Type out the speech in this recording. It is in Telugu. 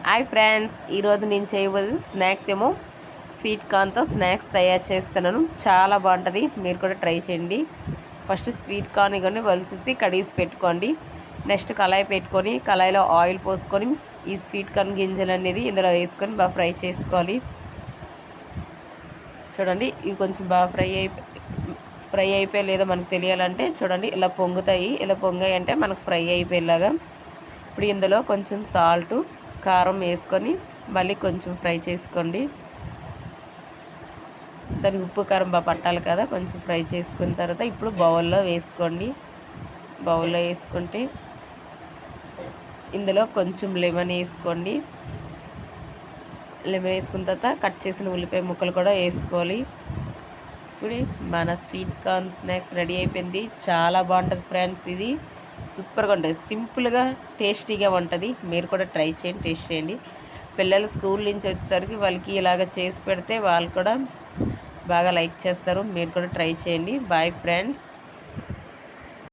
హాయ్ ఫ్రెండ్స్, ఈరోజు నేను చేయబోయేది స్నాక్స్ ఏమో స్వీట్ కార్న్తో స్నాక్స్ తయారు చేస్తున్నాను. చాలా బాగుంటుంది, మీరు కూడా ట్రై చేయండి. ఫస్ట్ స్వీట్ కార్న్ ఇవన్నీ వలిసేసి కడిగేసి పెట్టుకోండి. నెక్స్ట్ కళాయి పెట్టుకొని కళాయిలో ఆయిల్ పోసుకొని ఈ స్వీట్ కార్న్ గింజలు అనేది ఇందులో వేసుకొని బాగా ఫ్రై చేసుకోవాలి. చూడండి, ఇవి కొంచెం బాగా ఫ్రై అయిపోయి లేదో మనకు తెలియాలంటే చూడండి ఇలా పొంగుతాయి. ఇలా పొంగాయి అంటే మనకు ఫ్రై అయిపోయేలాగా. ఇప్పుడు ఇందులో కొంచెం సాల్టు కారం వేసుకొని మళ్ళీ కొంచెం ఫ్రై చేసుకోండి. దానికి ఉప్పు కారం బాగా పట్టాలి కదా, కొంచెం ఫ్రై చేసుకున్న తర్వాత ఇప్పుడు బౌల్లో వేసుకోండి. బౌల్లో వేసుకుంటే ఇందులో కొంచెం లెమన్ వేసుకోండి. లెమన్ వేసుకున్న తర్వాత కట్ చేసిన ఉల్లిపాయ ముక్కలు కూడా వేసుకోవాలి. ఇప్పుడు మన స్వీట్ కార్న్ స్నాక్స్ రెడీ అయిపోయింది. చాలా బాగుంటుంది ఫ్రెండ్స్, ఇది సూపర్గా ఉంటుంది, సింపుల్గా టేస్టీగా ఉంటుంది. మీరు కూడా ట్రై చేయండి, టేస్ట్ చేయండి. పిల్లలు స్కూల్ నుంచి వచ్చేసరికి వాళ్ళకి ఇలాగ చేసి పెడితే వాళ్ళు కూడా బాగా లైక్ చేస్తారు. మీరు కూడా ట్రై చేయండి. Bye friends.